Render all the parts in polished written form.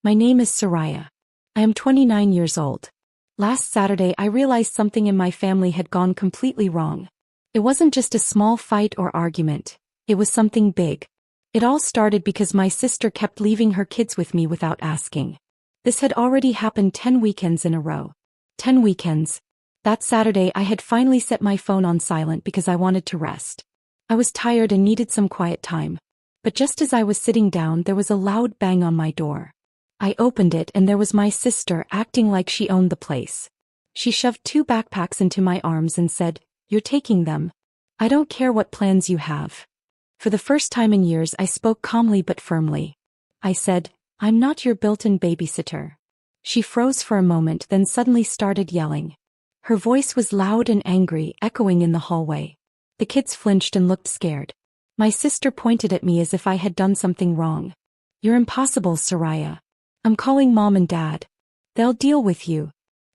My name is Soraya. I am 29 years old. Last Saturday I realized something in my family had gone completely wrong. It wasn't just a small fight or argument. It was something big. It all started because my sister kept leaving her kids with me without asking. This had already happened 10 weekends in a row. 10 weekends. That Saturday I had finally set my phone on silent because I wanted to rest. I was tired and needed some quiet time. But just as I was sitting down, there was a loud bang on my door. I opened it and there was my sister acting like she owned the place. She shoved 2 backpacks into my arms and said, "You're taking them. I don't care what plans you have." For the first time in years I spoke calmly but firmly. I said, "I'm not your built-in babysitter." She froze for a moment, then suddenly started yelling. Her voice was loud and angry, echoing in the hallway. The kids flinched and looked scared. My sister pointed at me as if I had done something wrong. "You're impossible, Soraya. I'm calling Mom and Dad. They'll deal with you."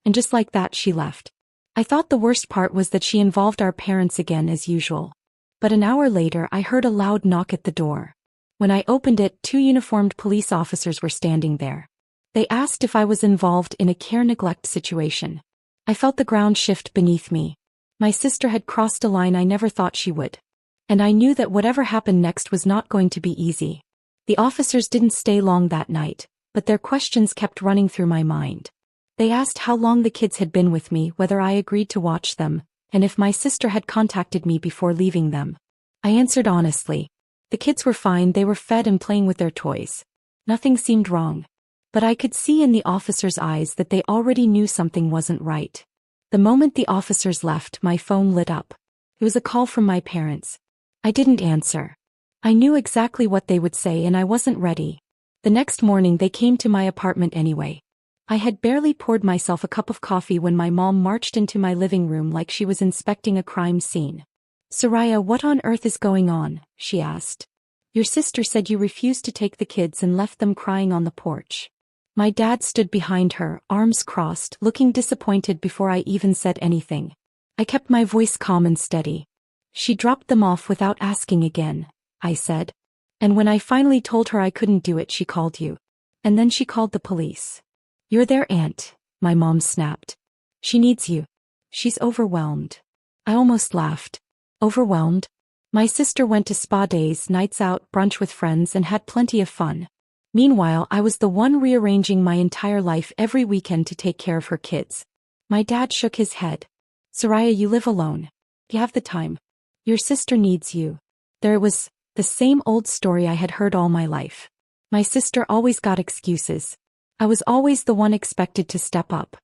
And just like that she left. I thought the worst part was that she involved our parents again as usual. But an hour later I heard a loud knock at the door. When I opened it, 2 uniformed police officers were standing there. They asked if I was involved in a care-neglect situation. I felt the ground shift beneath me. My sister had crossed a line I never thought she would. And I knew that whatever happened next was not going to be easy. The officers didn't stay long that night, but their questions kept running through my mind. They asked how long the kids had been with me, whether I agreed to watch them, and if my sister had contacted me before leaving them. I answered honestly. The kids were fine, they were fed and playing with their toys. Nothing seemed wrong. But I could see in the officers' eyes that they already knew something wasn't right. The moment the officers left, my phone lit up. It was a call from my parents. I didn't answer. I knew exactly what they would say and I wasn't ready. The next morning they came to my apartment anyway. I had barely poured myself a cup of coffee when my mom marched into my living room like she was inspecting a crime scene. "Soraya, what on earth is going on?" she asked. "Your sister said you refused to take the kids and left them crying on the porch." My dad stood behind her, arms crossed, looking disappointed before I even said anything. I kept my voice calm and steady. "She dropped them off without asking again," I said. "And when I finally told her I couldn't do it, she called you. And then she called the police." "You're their aunt," my mom snapped. "She needs you. She's overwhelmed." I almost laughed. Overwhelmed? My sister went to spa days, nights out, brunch with friends, and had plenty of fun. Meanwhile, I was the one rearranging my entire life every weekend to take care of her kids. My dad shook his head. "Soraya, you live alone. You have the time. Your sister needs you." There it was, the same old story I had heard all my life. My sister always got excuses. I was always the one expected to step up.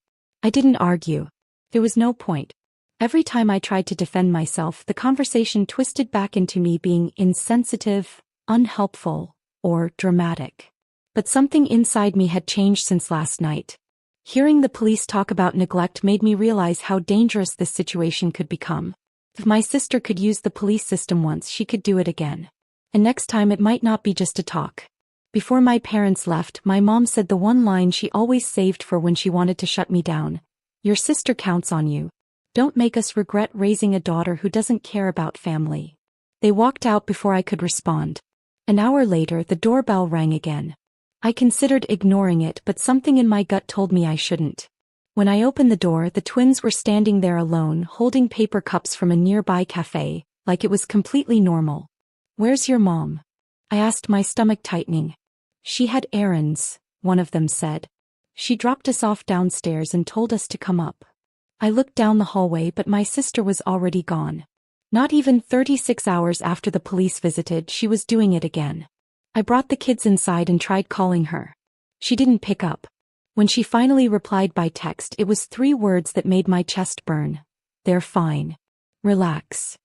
I didn't argue. There was no point. Every time I tried to defend myself, the conversation twisted back into me being insensitive, unhelpful, or dramatic. But something inside me had changed since last night. Hearing the police talk about neglect made me realize how dangerous this situation could become. If my sister could use the police system once, she could do it again. And next time it might not be just a talk. Before my parents left, my mom said the one line she always saved for when she wanted to shut me down. "Your sister counts on you. Don't make us regret raising a daughter who doesn't care about family." They walked out before I could respond. An hour later, the doorbell rang again. I considered ignoring it, but something in my gut told me I shouldn't. When I opened the door, the twins were standing there alone, holding paper cups from a nearby cafe, like it was completely normal. "Where's your mom?" I asked, my stomach tightening. "She had errands," one of them said. "She dropped us off downstairs and told us to come up." I looked down the hallway, but my sister was already gone. Not even 36 hours after the police visited, she was doing it again. I brought the kids inside and tried calling her. She didn't pick up. When she finally replied by text, it was 3 words that made my chest burn. "They're fine. Relax."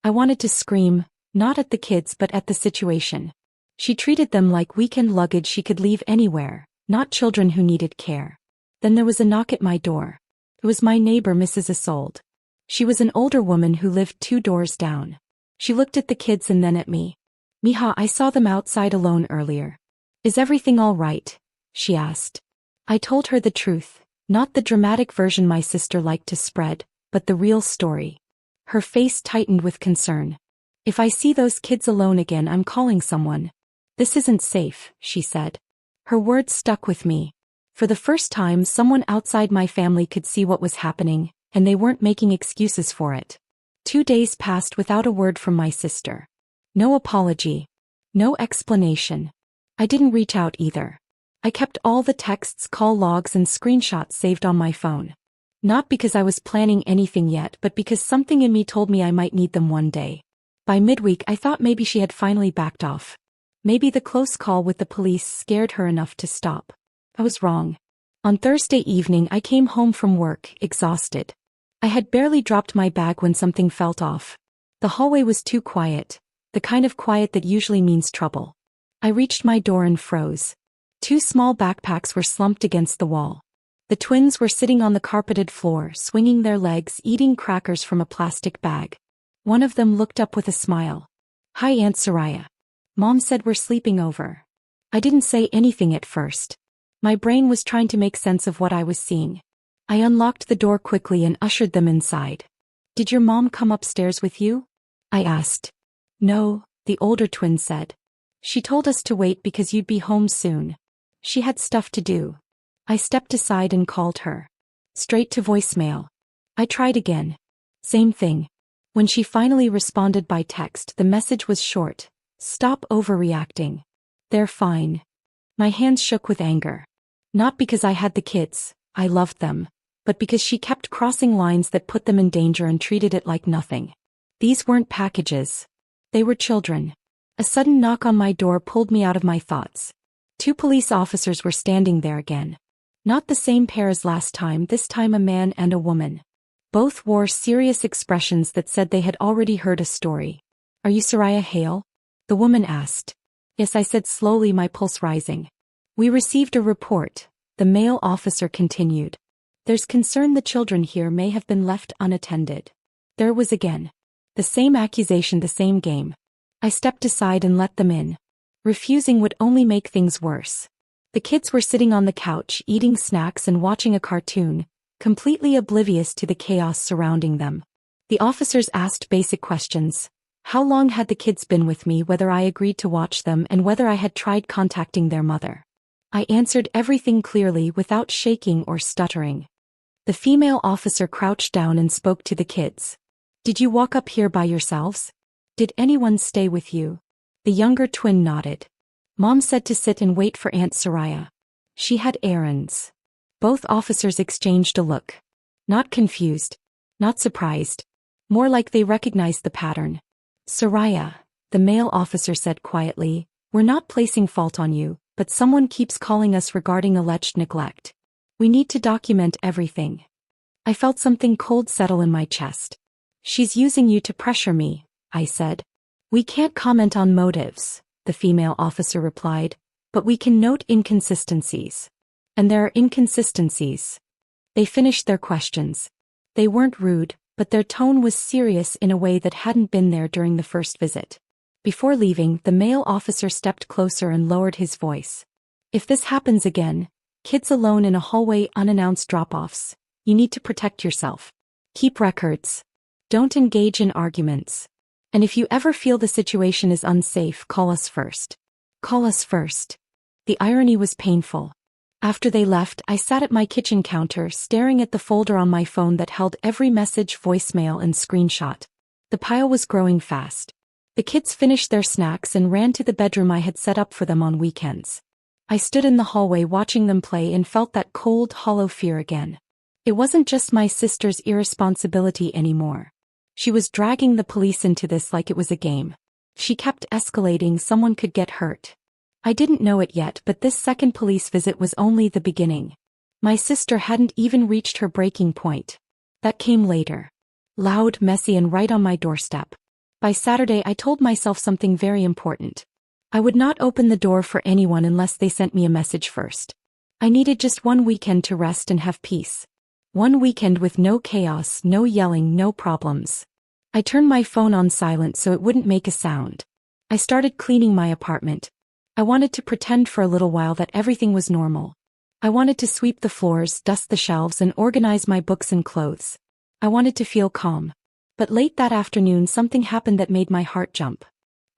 I wanted to scream, not at the kids but at the situation. She treated them like weekend luggage she could leave anywhere, not children who needed care. Then there was a knock at my door. It was my neighbor, Mrs. Isolde. She was an older woman who lived 2 doors down. She looked at the kids and then at me. "Mija, I saw them outside alone earlier. Is everything all right?" she asked. I told her the truth, not the dramatic version my sister liked to spread, but the real story. Her face tightened with concern. "If I see those kids alone again, I'm calling someone." "This isn't safe," she said. Her words stuck with me. For the first time, someone outside my family could see what was happening, and they weren't making excuses for it. 2 days passed without a word from my sister. No apology. No explanation. I didn't reach out either. I kept all the texts, call logs, and screenshots saved on my phone. Not because I was planning anything yet, but because something in me told me I might need them one day. By midweek, I thought maybe she had finally backed off. Maybe the close call with the police scared her enough to stop. I was wrong. On Thursday evening, I came home from work, exhausted. I had barely dropped my bag when something felt off. The hallway was too quiet, the kind of quiet that usually means trouble. I reached my door and froze. 2 small backpacks were slumped against the wall. The twins were sitting on the carpeted floor, swinging their legs, eating crackers from a plastic bag. One of them looked up with a smile. "Hi, Aunt Soraya. Mom said we're sleeping over." I didn't say anything at first. My brain was trying to make sense of what I was seeing. I unlocked the door quickly and ushered them inside. "Did your mom come upstairs with you?" I asked. "No," the older twin said. "She told us to wait because you'd be home soon. She had stuff to do." I stepped aside and called her. Straight to voicemail. I tried again. Same thing. When she finally responded by text, the message was short. "Stop overreacting. They're fine." My hands shook with anger. Not because I had the kids, I loved them, but because she kept crossing lines that put them in danger and treated it like nothing. These weren't packages. They were children. A sudden knock on my door pulled me out of my thoughts. 2 police officers were standing there again. Not the same pair as last time, this time a man and a woman. Both wore serious expressions that said they had already heard a story. "Are you Soraya Hale?" the woman asked. "Yes," I said slowly, my pulse rising. "We received a report," the male officer continued. "There's concern the children here may have been left unattended." There it was again. The same accusation, the same game. I stepped aside and let them in. Refusing would only make things worse. The kids were sitting on the couch, eating snacks and watching a cartoon, completely oblivious to the chaos surrounding them. The officers asked basic questions. How long had the kids been with me, whether I agreed to watch them, and whether I had tried contacting their mother. I answered everything clearly without shaking or stuttering. The female officer crouched down and spoke to the kids. "Did you walk up here by yourselves? Did anyone stay with you?" The younger twin nodded. "Mom said to sit and wait for Aunt Soraya. She had errands." Both officers exchanged a look. Not confused. Not surprised. More like they recognized the pattern. "Soraya," the male officer said quietly, "we're not placing fault on you, but someone keeps calling us regarding alleged neglect. We need to document everything." I felt something cold settle in my chest. "She's using you to pressure me," I said. "We can't comment on motives," the female officer replied, "but we can note inconsistencies." And there are inconsistencies. They finished their questions. They weren't rude, but their tone was serious in a way that hadn't been there during the first visit. Before leaving, the male officer stepped closer and lowered his voice. "If this happens again, kids alone in a hallway, unannounced drop-offs, you need to protect yourself. Keep records. Don't engage in arguments. And if you ever feel the situation is unsafe, call us first. Call us first." The irony was painful. After they left, I sat at my kitchen counter staring at the folder on my phone that held every message, voicemail, and screenshot. The pile was growing fast. The kids finished their snacks and ran to the bedroom I had set up for them on weekends. I stood in the hallway watching them play and felt that cold, hollow fear again. It wasn't just my sister's irresponsibility anymore. She was dragging the police into this like it was a game. She kept escalating, someone could get hurt. I didn't know it yet, but this second police visit was only the beginning. My sister hadn't even reached her breaking point. That came later. Loud, messy, and right on my doorstep. By Saturday, I told myself something very important. I would not open the door for anyone unless they sent me a message first. I needed just one weekend to rest and have peace. One weekend with no chaos, no yelling, no problems. I turned my phone on silent so it wouldn't make a sound. I started cleaning my apartment. I wanted to pretend for a little while that everything was normal. I wanted to sweep the floors, dust the shelves, and organize my books and clothes. I wanted to feel calm. But late that afternoon, something happened that made my heart jump.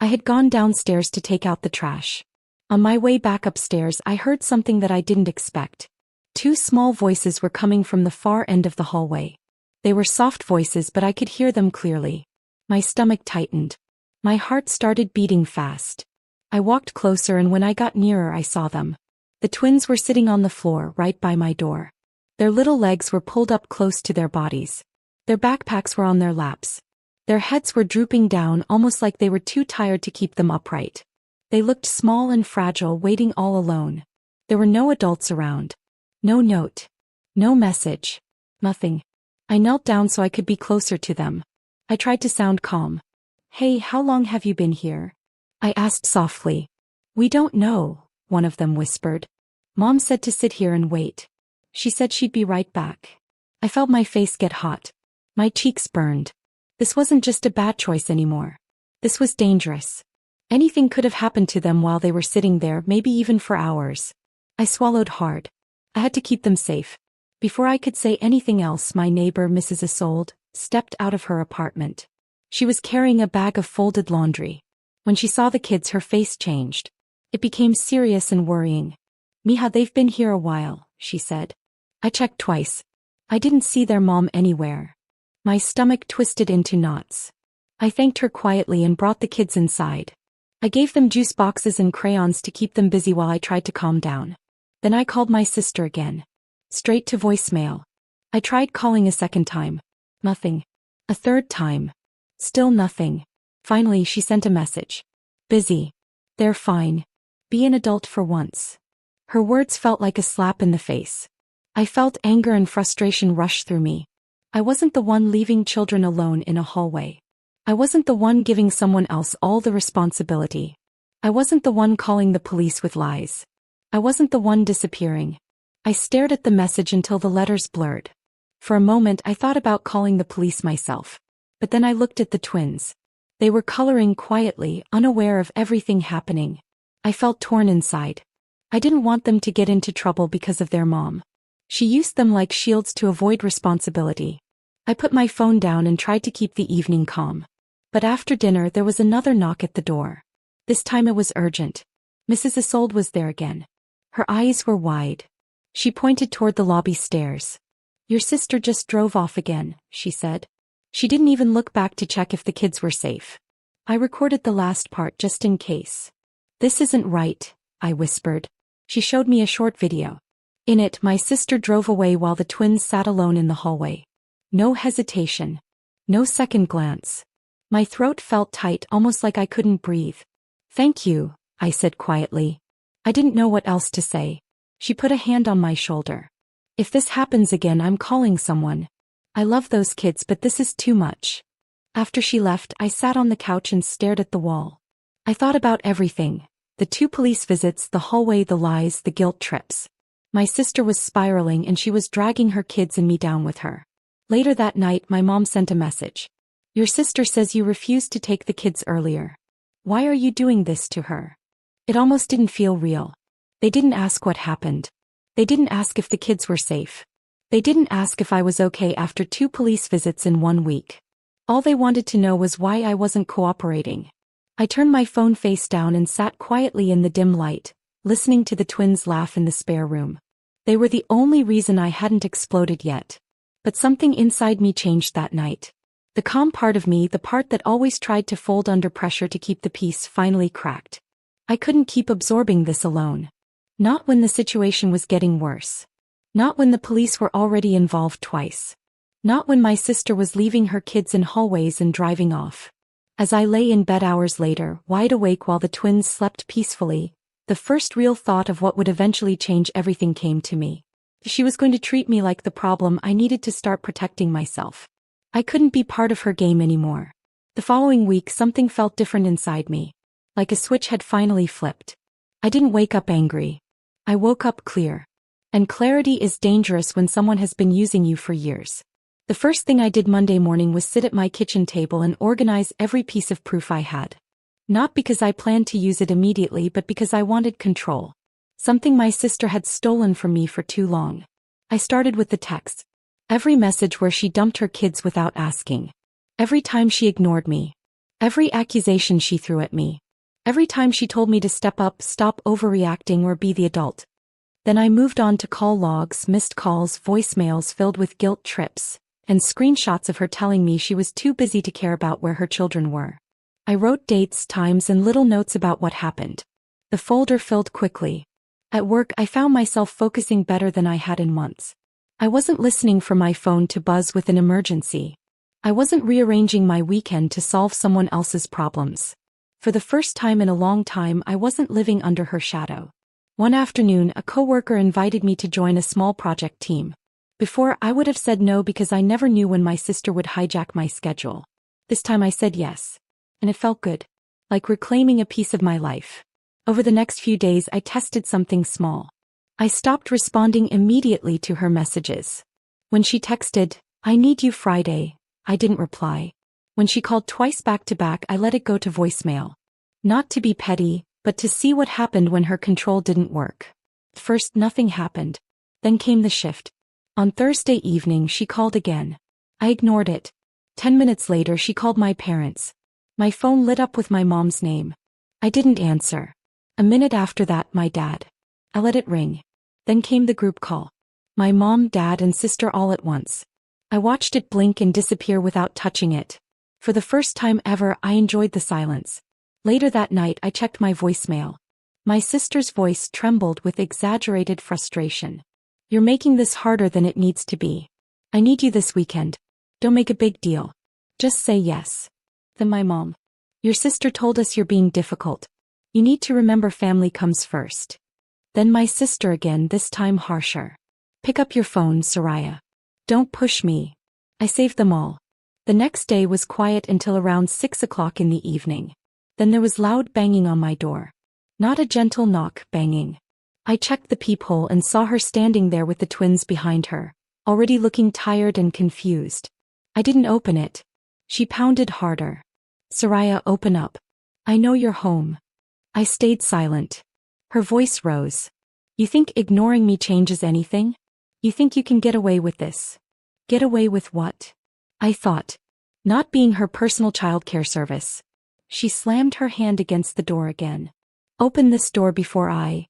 I had gone downstairs to take out the trash. On my way back upstairs, I heard something that I didn't expect. Two small voices were coming from the far end of the hallway. They were soft voices, but I could hear them clearly. My stomach tightened. My heart started beating fast. I walked closer, and when I got nearer, I saw them. The twins were sitting on the floor right by my door. Their little legs were pulled up close to their bodies. Their backpacks were on their laps. Their heads were drooping down, almost like they were too tired to keep them upright. They looked small and fragile, waiting all alone. There were no adults around. No note. No message. Nothing. I knelt down so I could be closer to them. I tried to sound calm. "Hey, how long have you been here?" I asked softly. "We don't know," one of them whispered. "Mom said to sit here and wait. She said she'd be right back." I felt my face get hot. My cheeks burned. This wasn't just a bad choice anymore. This was dangerous. Anything could have happened to them while they were sitting there, maybe even for hours. I swallowed hard. I had to keep them safe. Before I could say anything else, my neighbor, Mrs. Isolde, stepped out of her apartment. She was carrying a bag of folded laundry. When she saw the kids, her face changed. It became serious and worrying. "Mija, they've been here a while," she said. I checked twice. I didn't see their mom anywhere. My stomach twisted into knots. I thanked her quietly and brought the kids inside. I gave them juice boxes and crayons to keep them busy while I tried to calm down. Then I called my sister again. Straight to voicemail. I tried calling a second time. Nothing. A third time. Still nothing. Finally, she sent a message. "Busy. They're fine. Be an adult for once." Her words felt like a slap in the face. I felt anger and frustration rush through me. I wasn't the one leaving children alone in a hallway. I wasn't the one giving someone else all the responsibility. I wasn't the one calling the police with lies. I wasn't the one disappearing. I stared at the message until the letters blurred. For a moment, I thought about calling the police myself. But then I looked at the twins. They were coloring quietly, unaware of everything happening. I felt torn inside. I didn't want them to get into trouble because of their mom. She used them like shields to avoid responsibility. I put my phone down and tried to keep the evening calm. But after dinner, there was another knock at the door. This time it was urgent. Mrs. Isolde was there again. Her eyes were wide. She pointed toward the lobby stairs. "Your sister just drove off again," she said. She didn't even look back to check if the kids were safe. I recorded the last part just in case. "This isn't right," I whispered. She showed me a short video. In it, my sister drove away while the twins sat alone in the hallway. No hesitation. No second glance. My throat felt tight, almost like I couldn't breathe. "Thank you," I said quietly. I didn't know what else to say. She put a hand on my shoulder. "If this happens again, I'm calling someone. I love those kids, but this is too much." After she left, I sat on the couch and stared at the wall. I thought about everything. The 2 police visits, the hallway, the lies, the guilt trips. My sister was spiraling, and she was dragging her kids and me down with her. Later that night, my mom sent a message. "Your sister says you refused to take the kids earlier. Why are you doing this to her?" It almost didn't feel real. They didn't ask what happened. They didn't ask if the kids were safe. They didn't ask if I was okay after 2 police visits in 1 week. All they wanted to know was why I wasn't cooperating. I turned my phone face down and sat quietly in the dim light, listening to the twins laugh in the spare room. They were the only reason I hadn't exploded yet. But something inside me changed that night. The calm part of me, the part that always tried to fold under pressure to keep the peace, finally cracked. I couldn't keep absorbing this alone. Not when the situation was getting worse. Not when the police were already involved twice. Not when my sister was leaving her kids in hallways and driving off. As I lay in bed hours later, wide awake while the twins slept peacefully, the first real thought of what would eventually change everything came to me. She was going to treat me like the problem. I needed to start protecting myself. I couldn't be part of her game anymore. The following week, something felt different inside me. Like a switch had finally flipped. I didn't wake up angry. I woke up clear. And clarity is dangerous when someone has been using you for years. The first thing I did Monday morning was sit at my kitchen table and organize every piece of proof I had. Not because I planned to use it immediately, but because I wanted control. Something my sister had stolen from me for too long. I started with the text. Every message where she dumped her kids without asking. Every time she ignored me. Every accusation she threw at me. Every time she told me to step up, stop overreacting, or be the adult. Then I moved on to call logs, missed calls, voicemails filled with guilt trips, and screenshots of her telling me she was too busy to care about where her children were. I wrote dates, times, and little notes about what happened. The folder filled quickly. At work, I found myself focusing better than I had in months. I wasn't listening for my phone to buzz with an emergency. I wasn't rearranging my weekend to solve someone else's problems. For the first time in a long time, I wasn't living under her shadow. One afternoon, a coworker invited me to join a small project team. Before, I would have said no because I never knew when my sister would hijack my schedule. This time I said yes. And it felt good. Like reclaiming a piece of my life. Over the next few days, I tested something small. I stopped responding immediately to her messages. When she texted, "I need you Friday," I didn't reply. When she called twice back to back, I let it go to voicemail. Not to be petty, but to see what happened when her control didn't work. First, nothing happened. Then came the shift. On Thursday evening, she called again. I ignored it. 10 minutes later, she called my parents. My phone lit up with my mom's name. I didn't answer. A minute after that, my dad. I let it ring. Then came the group call. My mom, dad, and sister all at once. I watched it blink and disappear without touching it. For the first time ever, I enjoyed the silence. Later that night, I checked my voicemail. My sister's voice trembled with exaggerated frustration. "You're making this harder than it needs to be. I need you this weekend. Don't make a big deal. Just say yes." Then my mom. "Your sister told us you're being difficult. You need to remember family comes first." Then my sister again, this time harsher. "Pick up your phone, Soraya. Don't push me." I saved them all. The next day was quiet until around 6 o'clock in the evening. Then there was loud banging on my door. Not a gentle knock, banging. I checked the peephole and saw her standing there with the twins behind her, already looking tired and confused. I didn't open it. She pounded harder. "Soraya, open up. I know you're home." I stayed silent. Her voice rose. "You think ignoring me changes anything? You think you can get away with this?" Get away with what? I thought. Not being her personal childcare service. She slammed her hand against the door again. "Open this door before I..."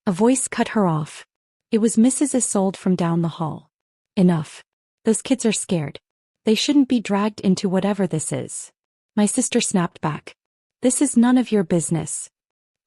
A voice cut her off. It was Mrs. Isolde from down the hall. "Enough. Those kids are scared. They shouldn't be dragged into whatever this is." My sister snapped back. "This is none of your business."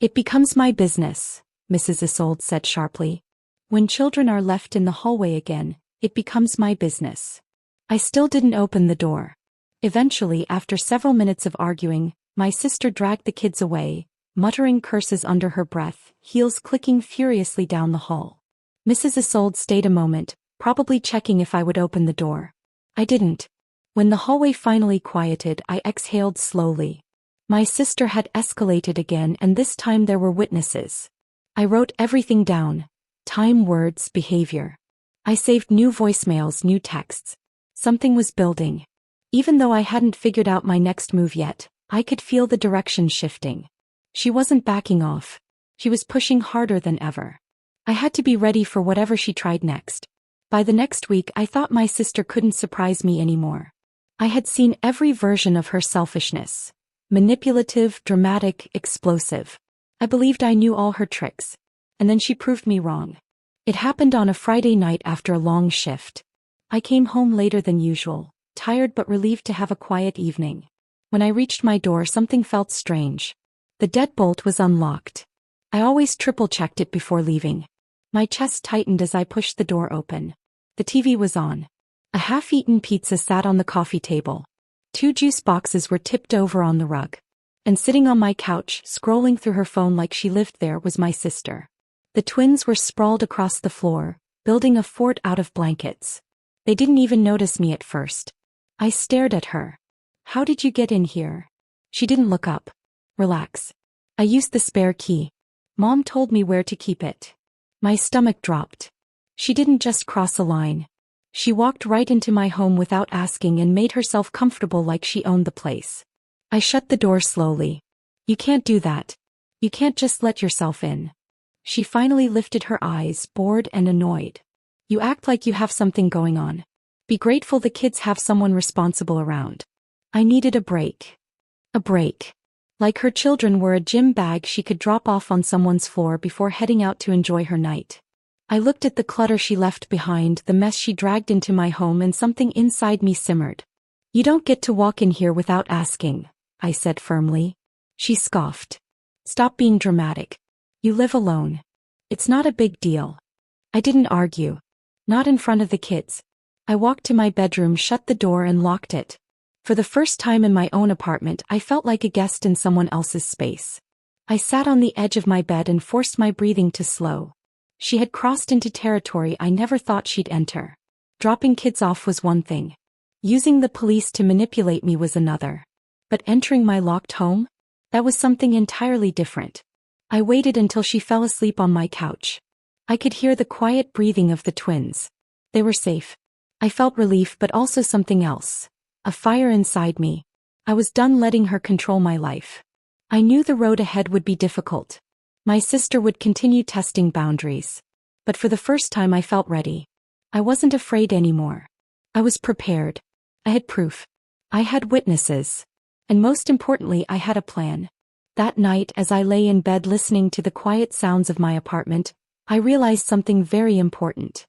"It becomes my business," Mrs. Isolde said sharply. "When children are left in the hallway again, it becomes my business." I still didn't open the door. Eventually, after several minutes of arguing, my sister dragged the kids away, muttering curses under her breath, heels clicking furiously down the hall. Mrs. Isolde stayed a moment, probably checking if I would open the door. I didn't. When the hallway finally quieted, I exhaled slowly. My sister had escalated again, and this time there were witnesses. I wrote everything down. Time, words, behavior. I saved new voicemails, new texts. Something was building. Even though I hadn't figured out my next move yet, I could feel the direction shifting. She wasn't backing off. She was pushing harder than ever. I had to be ready for whatever she tried next. By the next week, I thought my sister couldn't surprise me anymore. I had seen every version of her selfishness. Manipulative, dramatic, explosive. I believed I knew all her tricks. And then she proved me wrong. It happened on a Friday night after a long shift. I came home later than usual, tired but relieved to have a quiet evening. When I reached my door, something felt strange. The deadbolt was unlocked. I always triple-checked it before leaving. My chest tightened as I pushed the door open. The TV was on. A half-eaten pizza sat on the coffee table. 2 juice boxes were tipped over on the rug. And sitting on my couch, scrolling through her phone like she lived there, was my sister. The twins were sprawled across the floor, building a fort out of blankets. They didn't even notice me at first. I stared at her. "How did you get in here?" She didn't look up. "Relax. I used the spare key. Mom told me where to keep it." My stomach dropped. She didn't just cross a line. She walked right into my home without asking and made herself comfortable like she owned the place. I shut the door slowly. "You can't do that. You can't just let yourself in." She finally lifted her eyes, bored and annoyed. "You act like you have something going on. Be grateful the kids have someone responsible around." I needed a break. A break. Like her children were a gym bag she could drop off on someone's floor before heading out to enjoy her night. I looked at the clutter she left behind, the mess she dragged into my home, and something inside me simmered. "You don't get to walk in here without asking," I said firmly. She scoffed. "Stop being dramatic. You live alone. It's not a big deal." I didn't argue. Not in front of the kids. I walked to my bedroom, shut the door, and locked it. For the first time in my own apartment, I felt like a guest in someone else's space. I sat on the edge of my bed and forced my breathing to slow. She had crossed into territory I never thought she'd enter. Dropping kids off was one thing. Using the police to manipulate me was another. But entering my locked home? That was something entirely different. I waited until she fell asleep on my couch. I could hear the quiet breathing of the twins. They were safe. I felt relief, but also something else. A fire inside me. I was done letting her control my life. I knew the road ahead would be difficult. My sister would continue testing boundaries. But for the first time I felt ready. I wasn't afraid anymore. I was prepared. I had proof. I had witnesses. And most importantly, I had a plan. That night, as I lay in bed listening to the quiet sounds of my apartment, I realized something very important.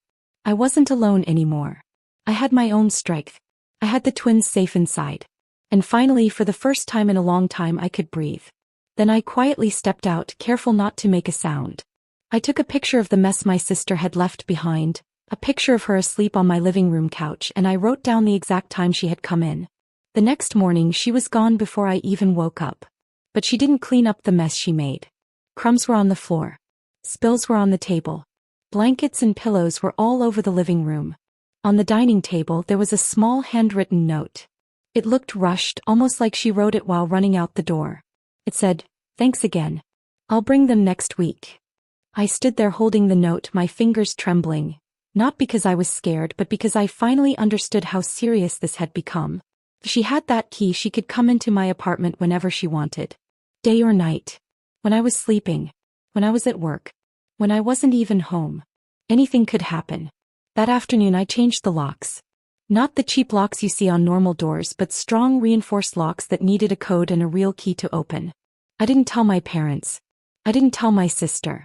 I wasn't alone anymore. I had my own strength. I had the twins safe inside. And finally, for the first time in a long time, I could breathe. Then I quietly stepped out, careful not to make a sound. I took a picture of the mess my sister had left behind, a picture of her asleep on my living room couch, and I wrote down the exact time she had come in. The next morning, she was gone before I even woke up. But she didn't clean up the mess she made. Crumbs were on the floor. Spills were on the table. Blankets and pillows were all over the living room. On the dining table, there was a small handwritten note. It looked rushed, almost like she wrote it while running out the door. It said, "Thanks again. I'll bring them next week." I stood there holding the note, my fingers trembling, not because I was scared, but because I finally understood how serious this had become. She had that key. She could come into my apartment whenever she wanted. Day or night. When I was sleeping. When I was at work. When I wasn't even home. Anything could happen. That afternoon I changed the locks. Not the cheap locks you see on normal doors, but strong reinforced locks that needed a code and a real key to open. I didn't tell my parents. I didn't tell my sister.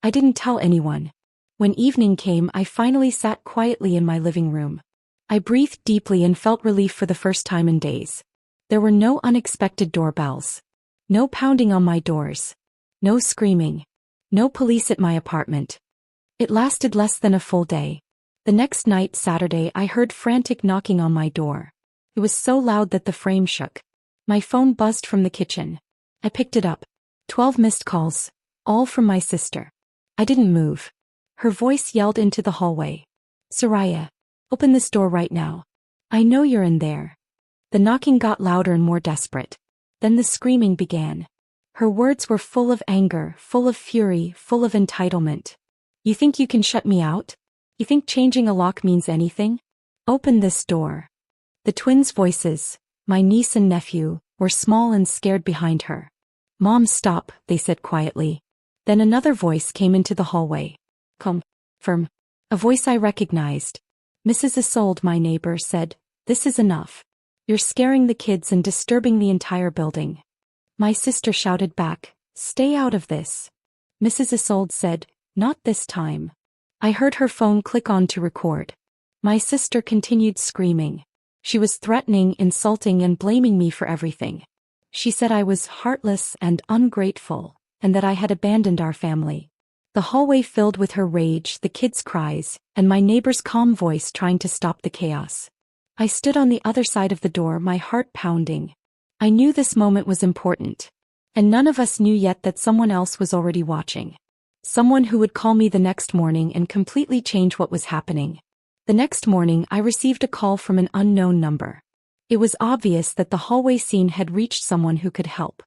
I didn't tell anyone. When evening came, I finally sat quietly in my living room. I breathed deeply and felt relief for the first time in days. There were no unexpected doorbells. No pounding on my doors. No screaming. No police at my apartment. It lasted less than a full day. The next night, Saturday, I heard frantic knocking on my door. It was so loud that the frame shook. My phone buzzed from the kitchen. I picked it up. 12 missed calls, all from my sister. I didn't move. Her voice yelled into the hallway. "Soraya, open this door right now. I know you're in there." The knocking got louder and more desperate. Then the screaming began. Her words were full of anger, full of fury, full of entitlement. "You think you can shut me out? You think changing a lock means anything? Open this door." The twins' voices, my niece and nephew, were small and scared behind her. "Mom, stop," they said quietly. Then another voice came into the hallway. "Come, firm." A voice I recognized. Mrs. Isolde, my neighbor, said, "This is enough. You're scaring the kids and disturbing the entire building." My sister shouted back, "Stay out of this." Mrs. Isolde said, "Not this time." I heard her phone click on to record. My sister continued screaming. She was threatening, insulting, and blaming me for everything. She said I was heartless and ungrateful, and that I had abandoned our family. The hallway filled with her rage, the kids' cries, and my neighbor's calm voice trying to stop the chaos. I stood on the other side of the door, my heart pounding. I knew this moment was important. And none of us knew yet that someone else was already watching. Someone who would call me the next morning and completely change what was happening. The next morning, I received a call from an unknown number. It was obvious that the hallway scene had reached someone who could help.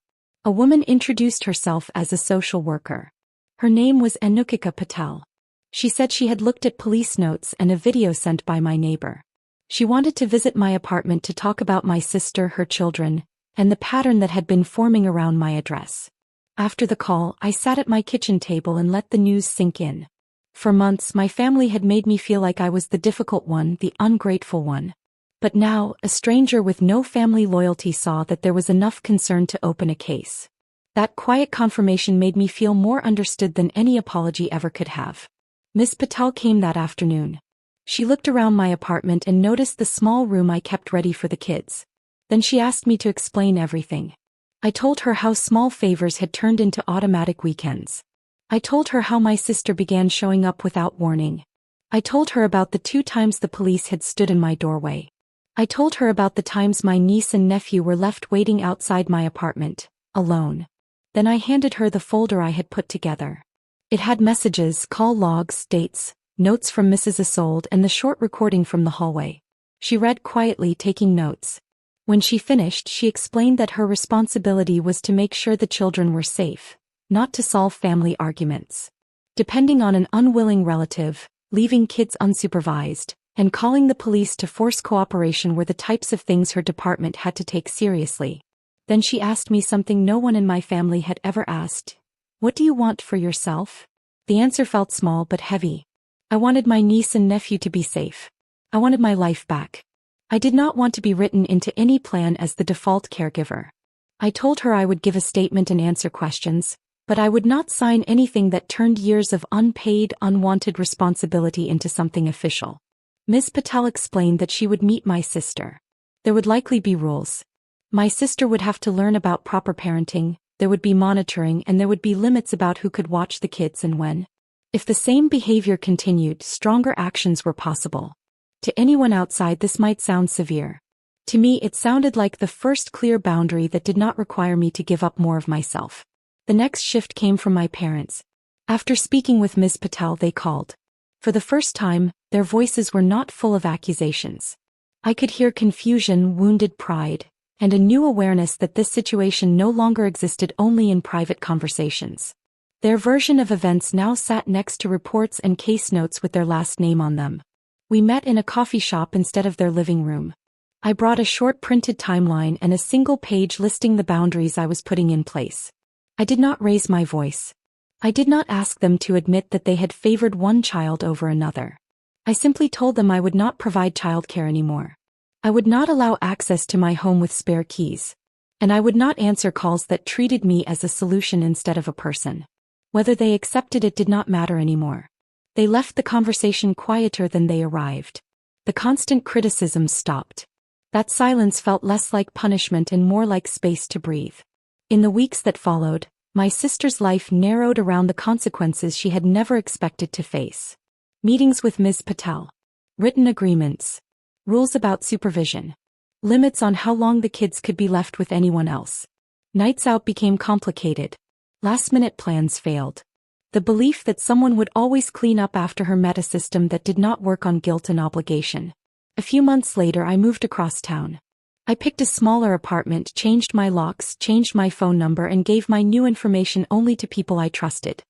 A woman introduced herself as a social worker. Her name was Anukika Patel. She said she had looked at police notes and a video sent by my neighbor. She wanted to visit my apartment to talk about my sister, her children, and the pattern that had been forming around my address. After the call, I sat at my kitchen table and let the news sink in. For months, my family had made me feel like I was the difficult one, the ungrateful one. But now, a stranger with no family loyalty saw that there was enough concern to open a case. That quiet confirmation made me feel more understood than any apology ever could have. Miss Patel came that afternoon. She looked around my apartment and noticed the small room I kept ready for the kids. Then she asked me to explain everything. I told her how small favors had turned into automatic weekends. I told her how my sister began showing up without warning. I told her about the 2 times the police had stood in my doorway. I told her about the times my niece and nephew were left waiting outside my apartment, alone. Then I handed her the folder I had put together. It had messages, call logs, dates, notes from Mrs. Isolde, and the short recording from the hallway. She read quietly, taking notes. When she finished, she explained that her responsibility was to make sure the children were safe, not to solve family arguments. Depending on an unwilling relative, leaving kids unsupervised, and calling the police to force cooperation were the types of things her department had to take seriously. Then she asked me something no one in my family had ever asked. What do you want for yourself? The answer felt small but heavy. I wanted my niece and nephew to be safe. I wanted my life back. I did not want to be written into any plan as the default caregiver. I told her I would give a statement and answer questions, but I would not sign anything that turned years of unpaid, unwanted responsibility into something official. Ms. Patel explained that she would meet my sister. There would likely be rules. My sister would have to learn about proper parenting, there would be monitoring, and there would be limits about who could watch the kids and when. If the same behavior continued, stronger actions were possible. To anyone outside, this might sound severe. To me, it sounded like the first clear boundary that did not require me to give up more of myself. The next shift came from my parents. After speaking with Ms. Patel, they called. For the first time, their voices were not full of accusations. I could hear confusion, wounded pride, and a new awareness that this situation no longer existed only in private conversations. Their version of events now sat next to reports and case notes with their last name on them. We met in a coffee shop instead of their living room. I brought a short printed timeline and a single page listing the boundaries I was putting in place. I did not raise my voice. I did not ask them to admit that they had favored one child over another. I simply told them I would not provide childcare anymore. I would not allow access to my home with spare keys. And I would not answer calls that treated me as a solution instead of a person. Whether they accepted it did not matter anymore. They left the conversation quieter than they arrived. The constant criticism stopped. That silence felt less like punishment and more like space to breathe. In the weeks that followed, my sister's life narrowed around the consequences she had never expected to face. Meetings with Ms. Patel. Written agreements. Rules about supervision. Limits on how long the kids could be left with anyone else. Nights out became complicated. Last-minute plans failed. The belief that someone would always clean up after her met a system that did not work on guilt and obligation. A few months later, I moved across town. I picked a smaller apartment, changed my locks, changed my phone number, and gave my new information only to people I trusted.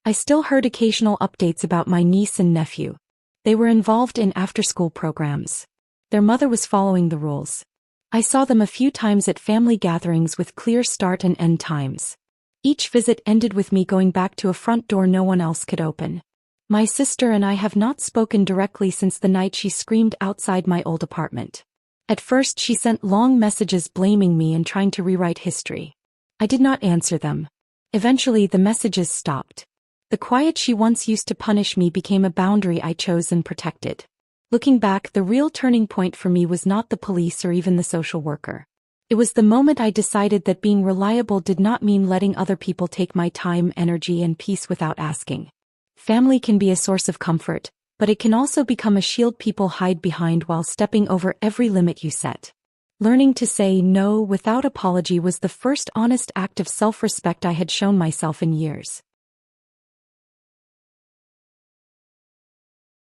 I still heard occasional updates about my niece and nephew. They were involved in after-school programs. Their mother was following the rules. I saw them a few times at family gatherings with clear start and end times. Each visit ended with me going back to a front door no one else could open. My sister and I have not spoken directly since the night she screamed outside my old apartment. At first, she sent long messages blaming me and trying to rewrite history. I did not answer them. Eventually, the messages stopped. The quiet she once used to punish me became a boundary I chose and protected. Looking back, the real turning point for me was not the police or even the social worker. It was the moment I decided that being reliable did not mean letting other people take my time, energy, and peace without asking. Family can be a source of comfort, but it can also become a shield people hide behind while stepping over every limit you set. Learning to say no without apology was the first honest act of self-respect I had shown myself in years.